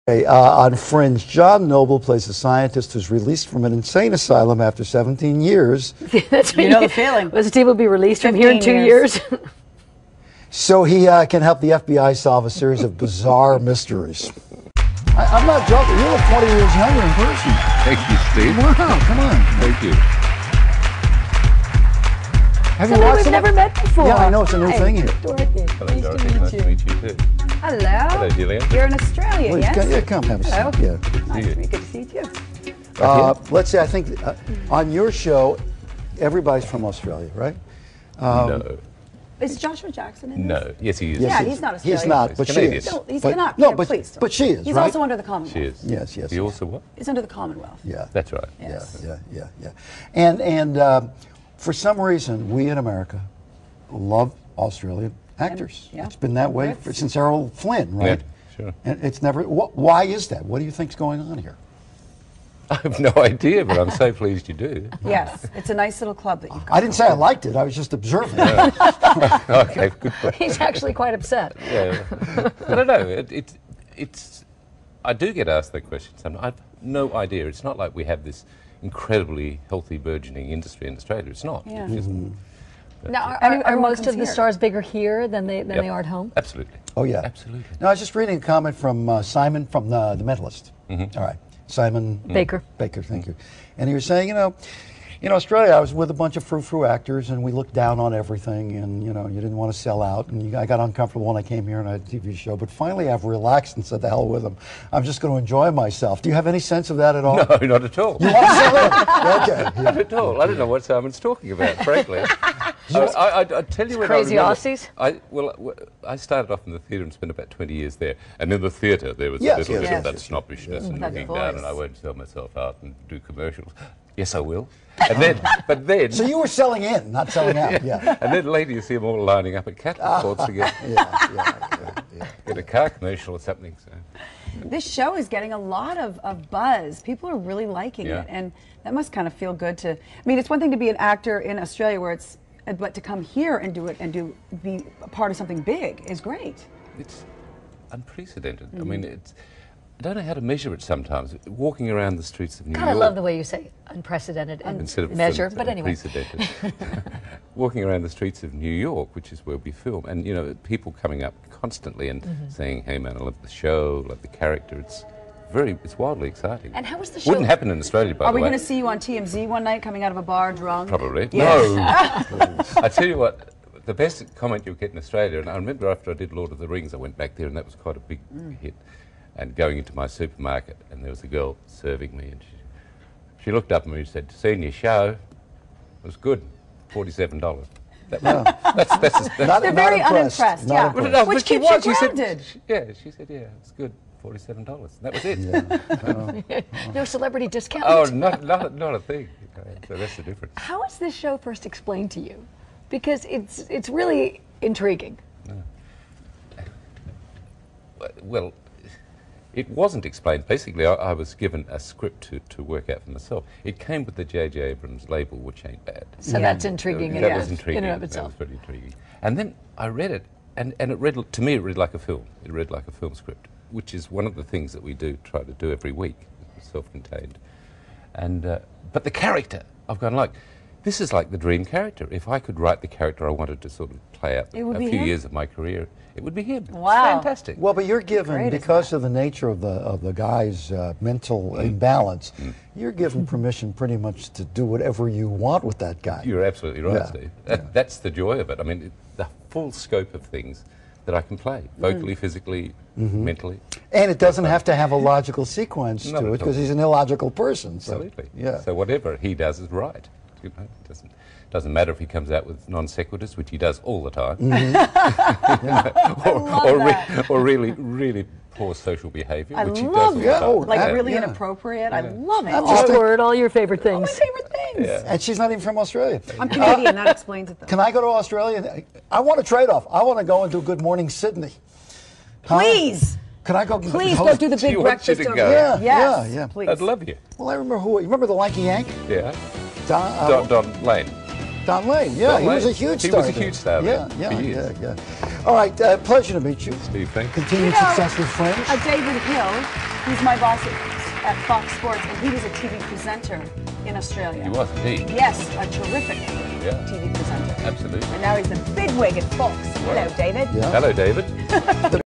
On Fringe, John Noble plays a scientist who's released from an insane asylum after 17 years. That's you know the feeling. Was Steve will be released from here in 2 years? So he can help the FBI solve a series of bizarre mysteries. I'm not joking. You look 20 years younger in person. Thank you, Steve. Wow, come on. Thank you. Have you Somebody watched we've some? never met before. Yeah, I know. It's a new thing here. Dorothy. Hello, Dorothy. Nice to meet you too. Hello. Hello, Julian. You're in Australia, Please, yes? come have a seat. Hello. Yeah. Nice to meet you. Good to see you too. Let's say, I think on your show, everybody's from Australia, right? No. Is Joshua Jackson in this? No. Yes, he is. Yeah, he's not Australian. He's not, but she Canadian. is. No, he's But- not. No, Yeah, but, please. but she is, He's right? also under the Commonwealth. She is. Yes, yes. He yes. also what? He's under the Commonwealth. Yeah. That's right. Yes. Yeah. And for some reason, we in America love Australian actors. Yeah. It's been that way since Errol Flynn, right? Yeah, sure. And it's never. Why is that? What do you think's going on here? I have no idea, but I'm so pleased you do. Yes, it's a nice little club that you've got. I didn't say I liked it. I was just observing. Okay, good. He's actually quite upset. Yeah. I don't know. It's. I do get asked that question sometimes. I've no idea. It's not like we have this incredibly healthy, burgeoning industry in Australia. It's not. Yeah. It isn't. Now, Everyone are most comes of the here. stars bigger here than they Yep. are at home? Absolutely. Oh yeah, Absolutely. No, I was just reading a comment from Simon from the Mentalist. All right, Simon Baker. Baker, thank you. And he was saying, in Australia, I was with a bunch of frou-frou actors, and we looked down on everything, and you didn't want to sell out, and I got uncomfortable when I came here and I had a TV show. But finally, I've relaxed and said, "The hell with them. I'm just going to enjoy myself." Do you have any sense of that at all? No, not at all. You want to sell it? Okay. Yeah. Not at all. I don't know what Simon's talking about, frankly. I tell you when Crazy I remember, Aussies? I started off in the theatre and spent about 20 years there. And in the theatre, there was Yes, a little yes, bit yes, of that yes. snobbishness and That looking voice. down, and I won't sell myself out and do commercials. Yes, I will. And then, but then, So you were selling in, not selling out. Yeah. and then later you see them all lining up at cattle courts to get a car commercial or something. So. This show is getting a lot of buzz. People are really liking Yeah. it, and that must kind of feel good to. I mean, it's one thing to be an actor in Australia, where it's, but to come here and do it and be a part of something big is great. It's unprecedented. I mean, I don't know how to measure it sometimes. Walking around the streets of New God, York. I love the way you say unprecedented and Instead of measure, but anyway. unprecedented. Walking around the streets of New York, which is where we film, and people coming up constantly and saying, "Hey man, I love the show, I love the character." It's wildly exciting. And how was the show? Wouldn't happen in Australia, by Are the we way. going to see you on TMZ one night coming out of a bar drunk? Probably. Yes. No. I tell you what, the best comment you'll get in Australia, and I remember after I did Lord of the Rings, I went back there, and that was quite a big hit. And going into my supermarket, and there was a girl serving me, and she looked up at me and said, "Seen your show? It was good. $47." That's Not, They're not very impressed. unimpressed, Not yeah. impressed. no, Which but she keeps you was. She said, grounded. she said, yeah, it's good. $47. And that was it. No celebrity discount? Oh, not a thing. So that's the difference. How was this show first explained to you? Because it's really intriguing. Well, it wasn't explained. Basically, I was given a script to work out for myself. It came with the J.J. Abrams label, which ain't bad. So that's intriguing That in was intriguing. and of That itself. was pretty intriguing. And then I read it, and it read, to me, it read like a film. It read like a film script, which is one of the things that we try to do every week, self-contained. And but the character, I've gone like, this is like the dream character. If I could write the character I wanted to sort of play out It would a be few him? years of my career, it would be him. Wow. It's fantastic. Well, but you're given, great is because of the nature of the guy's mental imbalance, you're given permission pretty much to do whatever you want with that guy. You're absolutely right, Yeah, Steve. That's the joy of it. I mean, the full scope of things that I can play, vocally, physically, mentally. And it doesn't have to have a logical sequence Not to at it, because all. he's an illogical person. So, Absolutely. yeah. So whatever he does is right. It doesn't matter if he comes out with non sequiturs, which he does all the time, or really, really poor social behaviour, I which he love does all that. the Oh, time. Like Yeah. really Yeah. inappropriate. I love it. I'm just Awkward, all your favorite All my things. favorite things. Yeah. And she's not even from Australia. I'm Canadian. That explains it, though. Can I go to Australia? I want a trade-off. I want to go and do Good Morning Sydney. Huh? Please, Can I go? please go do the She big wants you breakfast to over go. there. Yeah, Yes, yeah. please. I'd love you. Well, I remember who. You remember the lanky Yank? Yeah. Don, Don Lane. Don Lane. Yeah, Don he was a Lane. huge He star. was a there. huge star Yeah, there. yeah, He yeah, is. yeah. All right, pleasure to meet you. Steve, thank you. Continued You know, success with Fringe. David Hill, he's my boss at Fox Sports, and he was a TV presenter in Australia. He was indeed. Yes, a terrific Yeah. TV presenter. Absolutely. And now he's a bigwig at Fox. Hello, David. Yeah. Hello, David.